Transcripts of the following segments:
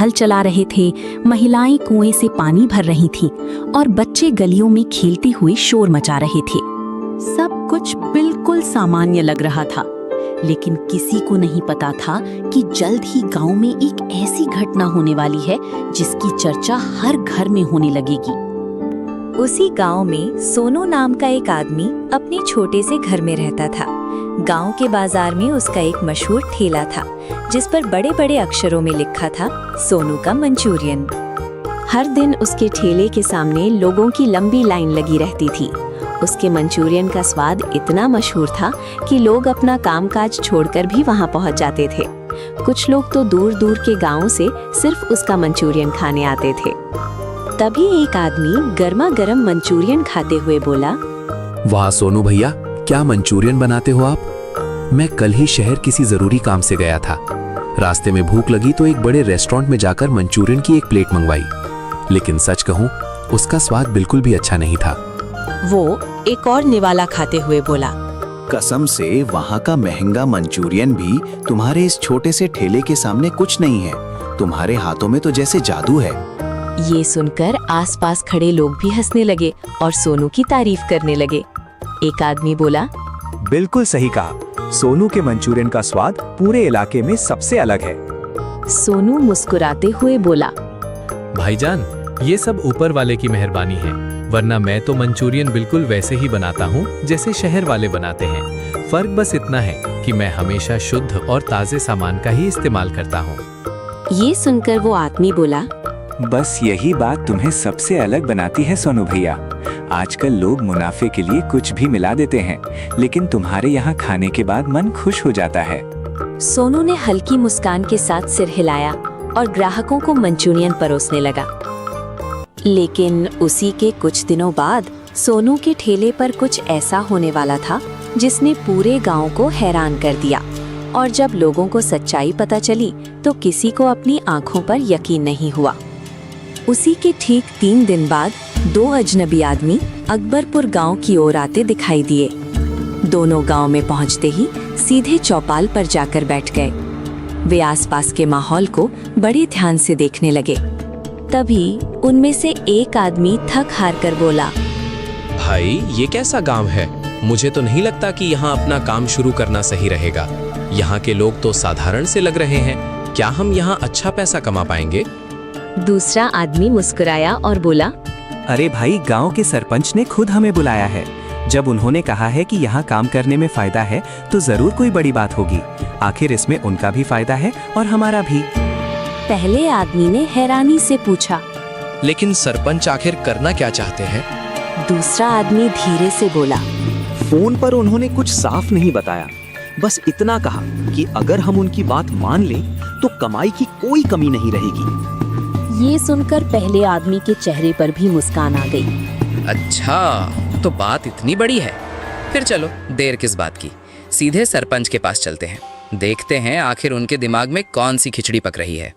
हल चला रहे थे, महिलाएं कुएं से पानी भर रही थीं और बच्चे गलियों में खेलते हुए शोर मचा रहे थे। सब कुछ बिल्कुल सामान्य लग रहा था, लेकिन किसी को नहीं पता था कि जल्द ही गांव में एक ऐसी घटना होने वाली है जिसकी चर्चा हर घर में होने लगेगी। उसी गांव में सोनू नाम का एक आदमी अपने छोटे से घर में रहता था। गांव के बाजार में उसका एक मशहूर ठेला था जिस पर बड़े बड़े अक्षरों में लिखा था सोनू का मंचूरियन। हर दिन उसके ठेले के सामने लोगों की लंबी लाइन लगी रहती थी। उसके मंचूरियन का स्वाद इतना मशहूर था कि लोग अपना कामकाज छोड़कर भी वहां पहुंच जाते थे। कुछ लोग तो दूर दूर के गांवों से सिर्फ उसका मंचूरियन खाने आते थे। तभी एक आदमी गर्मा गर्म मंचूरियन खाते हुए बोला, वाह सोनू भैया, क्या मंचूरियन बनाते हो आप। मैं कल ही शहर किसी जरूरी काम से गया था। रास्ते में भूख लगी तो एक बड़े रेस्टोरेंट में जाकर मंचूरियन की एक प्लेट मंगवाई, लेकिन सच कहूं उसका स्वाद बिल्कुल भी अच्छा नहीं था। वो एक और निवाला खाते हुए बोला, कसम से वहाँ का महंगा मंचूरियन भी तुम्हारे इस छोटे से ठेले के सामने कुछ नहीं है। तुम्हारे हाथों में तो जैसे जादू है। ये सुनकर आसपास खड़े लोग भी हंसने लगे और सोनू की तारीफ करने लगे। एक आदमी बोला, बिल्कुल सही कहा, सोनू के मंचूरियन का स्वाद पूरे इलाके में सबसे अलग है। सोनू मुस्कुराते हुए बोला, भाईजान, ये सब ऊपर वाले की मेहरबानी है, वरना मैं तो मंचूरियन बिल्कुल वैसे ही बनाता हूँ जैसे शहर वाले बनाते हैं। फर्क बस इतना है कि मैं हमेशा शुद्ध और ताजे सामान का ही इस्तेमाल करता हूँ। ये सुनकर वो आदमी बोला, बस यही बात तुम्हें सबसे अलग बनाती है सोनू भैया। आजकल लोग मुनाफे के लिए कुछ भी मिला देते हैं, लेकिन तुम्हारे यहाँ खाने के बाद मन खुश हो जाता है। सोनू ने हल्की मुस्कान के साथ सिर हिलाया और ग्राहकों को मंचूरियन परोसने लगा। लेकिन उसी के कुछ दिनों बाद सोनू के ठेले पर कुछ ऐसा होने वाला था जिसने पूरे गांव को हैरान कर दिया। और जब लोगों को सच्चाई पता चली तो किसी को अपनी आंखों पर यकीन नहीं हुआ। उसी के ठीक 3 दिन बाद 2 अजनबी आदमी अकबरपुर गांव की ओर आते दिखाई दिए। दोनों गांव में पहुंचते ही सीधे चौपाल पर जाकर बैठ गए। वे आसपास के माहौल को बड़े ध्यान से देखने लगे। तभी उनमें से एक आदमी थक हार कर बोला, भाई, ये कैसा गांव है। मुझे तो नहीं लगता कि यहाँ अपना काम शुरू करना सही रहेगा। यहाँ के लोग तो साधारण से लग रहे हैं। क्या हम यहाँ अच्छा पैसा कमा पाएंगे। दूसरा आदमी मुस्कुराया और बोला, अरे भाई, गांव के सरपंच ने खुद हमें बुलाया है। जब उन्होंने कहा है कि यहाँ काम करने में फायदा है तो जरूर कोई बड़ी बात होगी। आखिर इसमें उनका भी फायदा है और हमारा भी। पहले आदमी ने हैरानी से पूछा, लेकिन सरपंच आखिर करना क्या चाहते हैं। दूसरा आदमी धीरे से बोला, फोन पर उन्होंने कुछ साफ नहीं बताया, बस इतना कहा कि अगर हम उनकी बात मान लें तो कमाई की कोई कमी नहीं रहेगी। ये सुनकर पहले आदमी के चेहरे पर भी मुस्कान आ गई। अच्छा, तो बात इतनी बड़ी है। फिर चलो, देर किस बात की, सीधे सरपंच के पास चलते हैं। देखते हैं आखिर उनके दिमाग में कौन सी खिचड़ी पक रही है।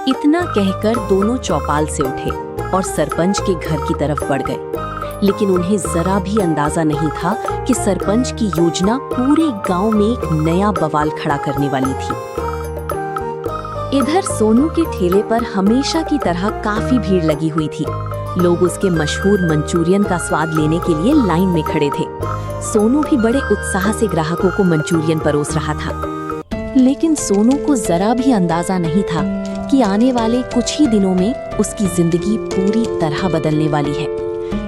इतना कहकर दोनों चौपाल से उठे और सरपंच के घर की तरफ बढ़ गए। लेकिन उन्हें जरा भी अंदाजा नहीं था कि सरपंच की योजना पूरे गांव में एक नया बवाल खड़ा करने वाली थी। इधर सोनू के ठेले पर हमेशा की तरह काफी भीड़ लगी हुई थी। लोग उसके मशहूर मंचूरियन का स्वाद लेने के लिए लाइन में खड़े थे। सोनू भी बड़े उत्साह से ग्राहकों को मंचूरियन परोस रहा था। लेकिन सोनू को जरा भी अंदाजा नहीं था कि आने वाले कुछ ही दिनों में उसकी जिंदगी पूरी तरह बदलने वाली है।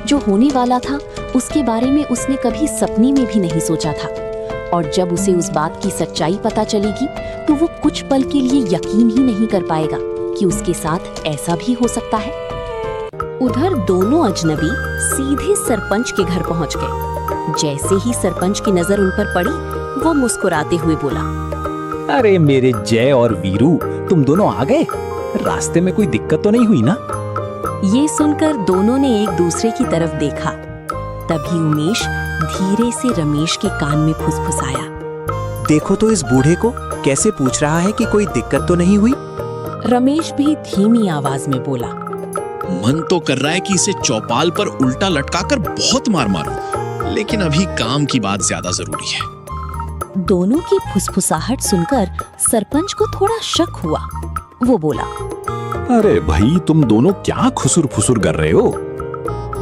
जो होने वाला था उसके बारे में उसने कभी सपने में भी नहीं सोचा था। और जब उसे उस बात की सच्चाई पता चलेगी तो वो कुछ पल के लिए यकीन ही नहीं कर पाएगा कि उसके साथ ऐसा भी हो सकता है। उधर दोनों अजनबी सीधे सरपंच के घर पहुंच गए। जैसे ही सरपंच की नजर उन पर पड़ी, वो मुस्कुराते हुए बोला, अरे मेरे जय और वीरू, तुम दोनों आ गए। रास्ते में कोई दिक्कत तो नहीं हुई ना। ये सुनकर दोनों ने एक दूसरे की तरफ देखा। तभी उमेश धीरे से रमेश के कान में फुसफुसाया, देखो तो इस बूढ़े को कैसे पूछ रहा है कि कोई दिक्कत तो नहीं हुई। रमेश भी धीमी आवाज में बोला, मन तो कर रहा है कि इसे चौपाल पर उल्टा लटकाकर बहुत मार मारूं, लेकिन अभी काम की बात ज्यादा जरूरी है। दोनों की फुसफुसाहट सुनकर सरपंच को थोड़ा शक हुआ। वो बोला, अरे भाई, तुम दोनों क्या खुसुर फुसुर कर रहे हो?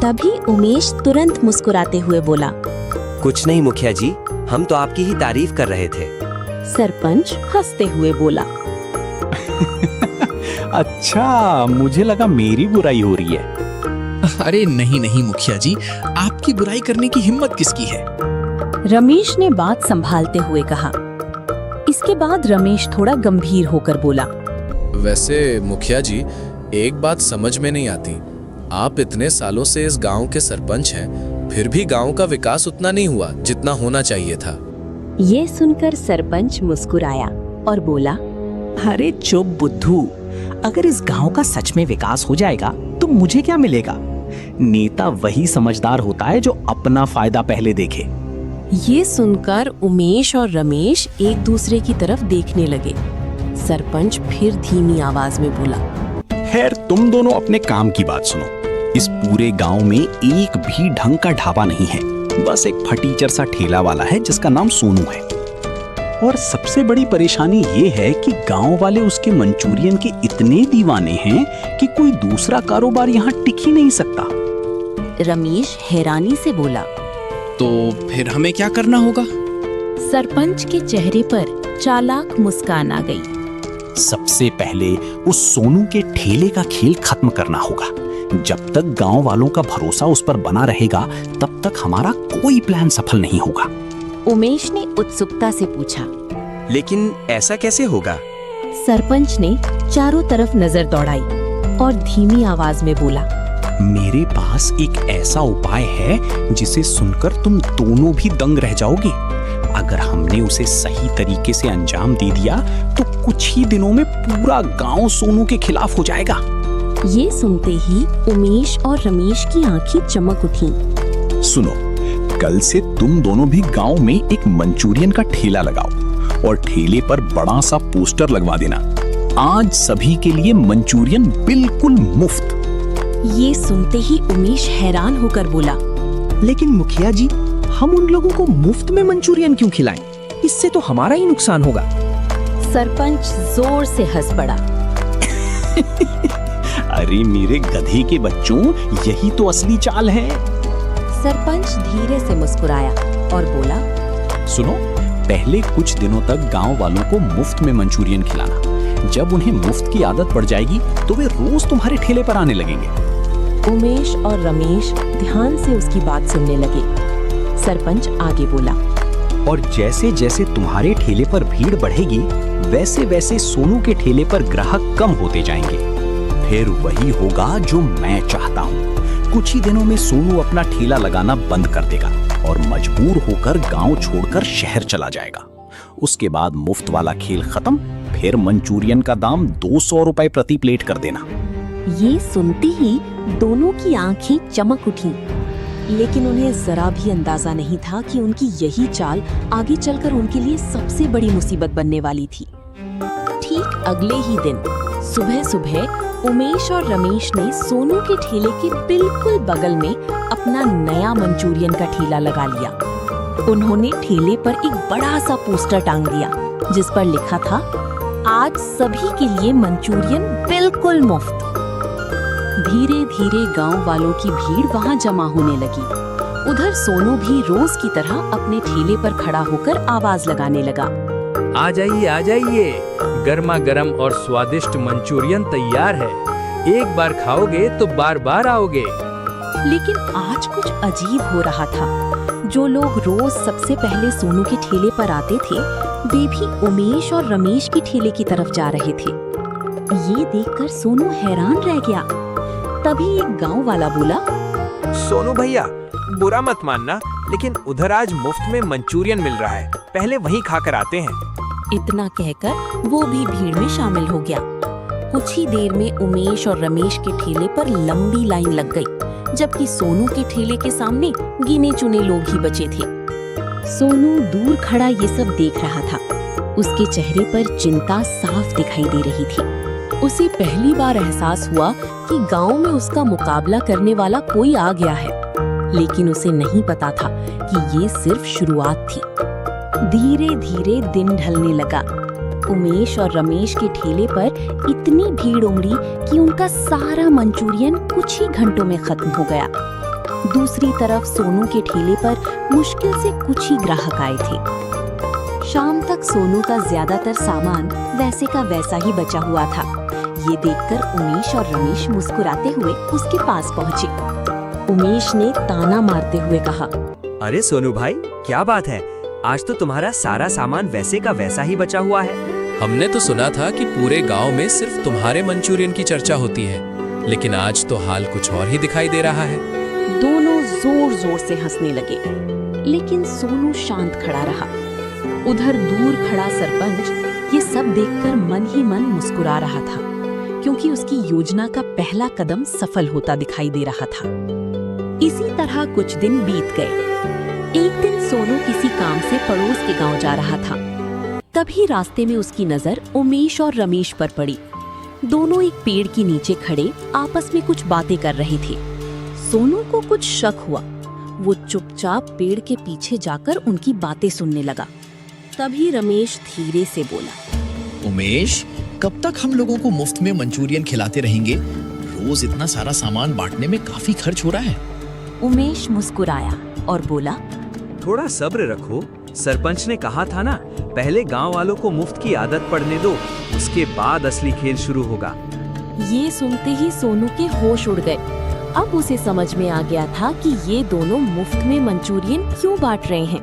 तभी उमेश तुरंत मुस्कुराते हुए बोला। कुछ नहीं मुखिया जी, हम तो आपकी ही तारीफ कर रहे थे। सरपंच हंसते हुए बोला। अच्छा, मुझे लगा मेरी बुराई हो रही है। अरे नहीं नहीं मुखिया जी, आपकी बुराई करने की हिम्मत किसकी है? रमेश ने बात संभालते हुए कहा। इसके बाद रमेश थोड़ा गंभीर होकर बोला। वैसे मुखिया जी, एक बात समझ में नहीं आती। आप इतने सालों से इस गांव के सरपंच हैं, फिर भी गांव का विकास उतना नहीं हुआ जितना होना चाहिए था। ये सुनकर सरपंच मुस्कुराया और बोला। अरे चुप बुद्धू, अगर इस गांव का सच में विकास हो जाएगा तो मुझे क्या मिलेगा? नेता वही समझदार होता है जो अपना फायदा पहले देखे। ये सुनकर उमेश और रमेश एक दूसरे की तरफ देखने लगे। सरपंच फिर धीमी आवाज में बोला। खैर, तुम दोनों अपने काम की बात सुनो। इस पूरे गांव में एक भी ढंग का ढाबा नहीं है, बस एक फटीचर सा ठेला वाला है जिसका नाम सोनू है। और सबसे बड़ी परेशानी ये है कि गांव वाले उसके मंचूरियन के इतने दीवाने हैं कि कोई दूसरा कारोबार यहाँ टिक ही नहीं सकता। रमेश हैरानी से बोला। तो फिर हमें क्या करना होगा? सरपंच के चेहरे पर चालाक मुस्कान आ गई। सबसे पहले उस सोनू के ठेले का खेल खत्म करना होगा। जब तक गांव वालों का भरोसा उस पर बना रहेगा, तब तक हमारा कोई प्लान सफल नहीं होगा। उमेश ने उत्सुकता से पूछा। लेकिन ऐसा कैसे होगा? सरपंच ने चारों तरफ नजर दौड़ाई और धीमी आवाज में बोला। मेरे पास एक ऐसा उपाय है जिसे सुनकर तुम दोनों भी दंग रह जाओगे। अगर हमने उसे सही तरीके से अंजाम दे दिया तो कुछ ही दिनों में पूरा गांव सोनू के खिलाफ हो जाएगा। ये सुनते ही उमेश और रमेश की आंखें चमक उठी। सुनो, कल से तुम दोनों भी गांव में एक मंचूरियन का ठेला लगाओ और ठेले पर बड़ा सा पोस्टर लगवा देना। आज सभी के लिए मंचूरियन बिल्कुल मुफ्त। ये सुनते ही उमेश हैरान होकर बोला। लेकिन मुखिया जी, हम उन लोगों को मुफ्त में मंचूरियन क्यों खिलाएं? इससे तो हमारा ही नुकसान होगा। सरपंच जोर से हंस पड़ा। अरे मेरे गधे के बच्चों, यही तो असली चाल है। सरपंच धीरे से मुस्कुराया और बोला। सुनो, पहले कुछ दिनों तक गांव वालों को मुफ्त में मंचूरियन खिलाना। जब उन्हें मुफ्त की आदत पड़ जाएगी तो वे रोज तुम्हारे ठेले पर आने लगेंगे। उमेश और रमेश ध्यान से उसकी बात सुनने लगे। सरपंच आगे बोला। और जैसे जैसे तुम्हारे ठेले पर भीड़ बढ़ेगी, वैसे वैसे सोनू के ठेले पर ग्राहक कम होते जाएंगे। फिर वही होगा जो मैं चाहता हूँ। कुछ ही दिनों में सोनू अपना ठेला लगाना बंद कर देगा और मजबूर होकर गांव छोड़कर शहर चला जाएगा। उसके बाद मुफ्त वाला खेल खत्म, फिर मंचूरियन का दाम 200 रुपए प्रति प्लेट कर देना। ये सुनते ही दोनों की आंखें चमक उठी, लेकिन उन्हें जरा भी अंदाजा नहीं था कि उनकी यही चाल आगे चलकर उनके लिए सबसे बड़ी मुसीबत बनने वाली थी। ठीक अगले ही दिन सुबह सुबह उमेश और रमेश ने सोनू के ठेले के बिल्कुल बगल में अपना नया मंचूरियन का ठेला लगा लिया। उन्होंने ठेले पर एक बड़ा सा पोस्टर टांग दिया जिस पर लिखा था, आज सभी के लिए मंचूरियन बिल्कुल मुफ्त। धीरे धीरे गांव वालों की भीड़ वहां जमा होने लगी। उधर सोनू भी रोज की तरह अपने ठेले पर खड़ा होकर आवाज लगाने लगा। आ जाइए, गर्मा गर्म और स्वादिष्ट मंचूरियन तैयार है। एक बार खाओगे तो बार बार आओगे। लेकिन आज कुछ अजीब हो रहा था। जो लोग रोज सबसे पहले सोनू के ठेले पर आते थे, वे भी उमेश और रमेश के ठेले की तरफ जा रहे थे। ये देखकर सोनू हैरान रह गया। तभी एक गांव वाला बोला। सोनू भैया, बुरा मत मानना, लेकिन उधर आज मुफ्त में मंचूरियन मिल रहा है। पहले वहीं खाकर आते हैं। इतना कहकर वो भी भीड़ में शामिल हो गया। कुछ ही देर में उमेश और रमेश के ठेले पर लंबी लाइन लग गई, जबकि सोनू के ठेले के सामने गिने चुने लोग ही बचे थे। सोनू दूर खड़ा ये सब देख रहा था। उसके चेहरे पर चिंता साफ दिखाई दे रही थी। उसे पहली बार एहसास हुआ कि गांव में उसका मुकाबला करने वाला कोई आ गया है, लेकिन उसे नहीं पता था कि ये सिर्फ शुरुआत थी। धीरे धीरे दिन ढलने लगा। उमेश और रमेश के ठेले पर इतनी भीड़ उमड़ी कि उनका सारा मंचूरियन कुछ ही घंटों में खत्म हो गया। दूसरी तरफ सोनू के ठेले पर मुश्किल से कुछ ही ग्राहक आए थे। शाम तक सोनू का ज्यादातर सामान वैसे का वैसा ही बचा हुआ था। ये देखकर उमेश और रमेश मुस्कुराते हुए उसके पास पहुंचे। उमेश ने ताना मारते हुए कहा, अरे सोनू भाई, क्या बात है? आज तो तुम्हारा सारा सामान वैसे का वैसा ही बचा हुआ है। हमने तो सुना था कि पूरे गांव में सिर्फ तुम्हारे मंचूरियन की चर्चा होती है, लेकिन आज तो हाल कुछ और ही दिखाई दे रहा है। दोनों जोर जोर से हंसने लगे, लेकिन सोनू शांत खड़ा रहा। उधर दूर खड़ा सरपंच ये सब देखकर मन ही मन मुस्कुरा रहा था, क्योंकि उसकी योजना का पहला कदम सफल होता दिखाई दे रहा था। इसी तरह कुछ दिन बीत गए। एक दिन सोनू किसी काम से पड़ोस के गांव जा रहा था। तभी रास्ते में उसकी नजर उमेश और रमेश पर पड़ी। दोनों एक पेड़ के नीचे खड़े आपस में कुछ बातें कर रहे थे। सोनू को कुछ शक हुआ। वो चुपचाप पेड़ के पीछे जाकर उनकी बातें सुनने लगा। तभी रमेश धीरे से बोला, उमेश, कब तक हम लोगों को मुफ्त में मंचूरियन खिलाते रहेंगे? रोज इतना सारा सामान बांटने में काफी खर्च हो रहा है। उमेश मुस्कुराया और बोला, थोड़ा सब्र रखो। सरपंच ने कहा था ना, पहले गांव वालों को मुफ्त की आदत पड़ने दो, उसके बाद असली खेल शुरू होगा। ये सुनते ही सोनू के होश उड़ गए। अब उसे समझ में आ गया था कि ये दोनों मुफ्त में मंचूरियन क्यों बांट रहे हैं।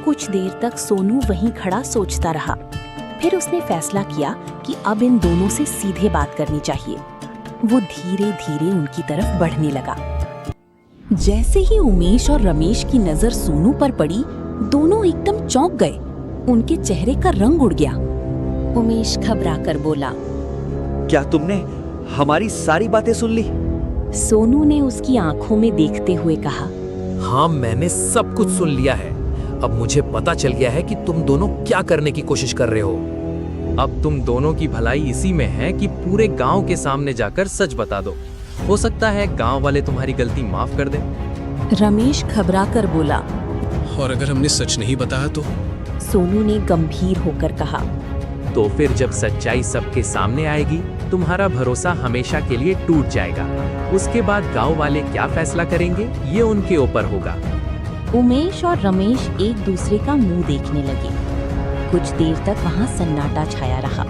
कुछ देर तक सोनू वहीं खड़ा सोचता रहा। फिर उसने फैसला किया कि अब इन दोनों से सीधे बात करनी चाहिए। वो धीरे धीरे उनकी तरफ बढ़ने लगा। जैसे ही उमेश और रमेश की नजर सोनू पर पड़ी, दोनों एकदम चौंक गए। उनके चेहरे का रंग उड़ गया। उमेश घबराकर बोला, क्या तुमने हमारी सारी बातें सुन ली? सोनू ने उसकी आंखों में देखते हुए कहा, हाँ, मैंने सब कुछ सुन लिया है। अब मुझे पता चल गया है कि तुम दोनों क्या करने की कोशिश कर रहे हो। अब तुम दोनों की भलाई इसी में है कि पूरे गांव के सामने जाकर सच बता दो। हो सकता है गांव वाले तुम्हारी गलती माफ कर दें। रमेश घबराकर बोला, और अगर हमने सच नहीं बताया तो? सोनू ने गंभीर होकर कहा, तो फिर जब सच्चाई सबके सामने आएगी, तुम्हारा भरोसा हमेशा के लिए टूट जाएगा। उसके बाद गांव वाले क्या फैसला करेंगे, ये उनके ऊपर होगा। उमेश और रमेश एक दूसरे का मुंह देखने लगे। कुछ देर तक वहाँ सन्नाटा छाया रहा।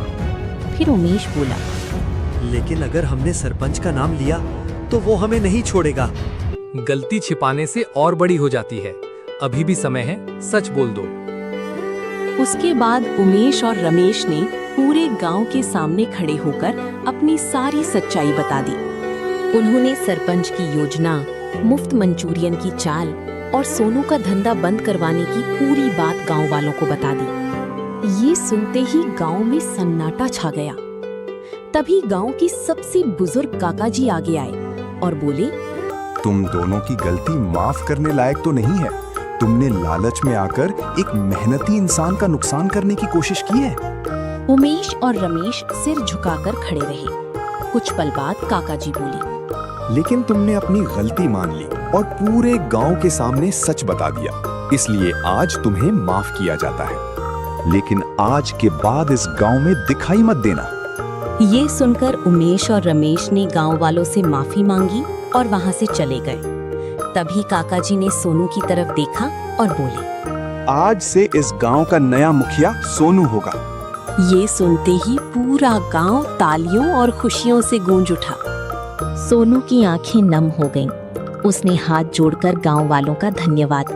फिर उमेश बोला, लेकिन अगर हमने सरपंच का नाम लिया तो वो हमें नहीं छोड़ेगा। गलती छिपाने से और बड़ी हो जाती है। अभी भी समय है, सच बोल दो। उसके बाद उमेश और रमेश ने पूरे गांव के सामने खड़े होकर अपनी सारी सच्चाई बता दी। उन्होंने सरपंच की योजना, मुफ्त मंचूरियन की चाल और सोनू का धंधा बंद करवाने की पूरी बात गांव वालों को बता दी। ये सुनते ही गांव में सन्नाटा छा गया। तभी गांव की सबसे बुजुर्ग काका जी आगे आए और बोले, तुम दोनों की गलती माफ करने लायक तो नहीं है। तुमने लालच में आकर एक मेहनती इंसान का नुकसान करने की कोशिश की है। उमेश और रमेश सिर झुकाकर खड़े रहे। कुछ पल बाद काका जी बोले, लेकिन तुमने अपनी गलती मान ली और पूरे गांव के सामने सच बता दिया, इसलिए आज तुम्हें माफ किया जाता है। लेकिन आज के बाद इस गांव में दिखाई मत देना। ये सुनकर उमेश और रमेश ने गांव वालों से माफी मांगी और वहां से चले गए। तभी काका जी ने सोनू की तरफ देखा और बोले, आज से इस गांव का नया मुखिया सोनू होगा। ये सुनते ही पूरा गांव तालियों और खुशियों से गूंज उठा। सोनू की आंखें नम हो गईं। उसने हाथ जोड़कर गांव वालों का धन्यवाद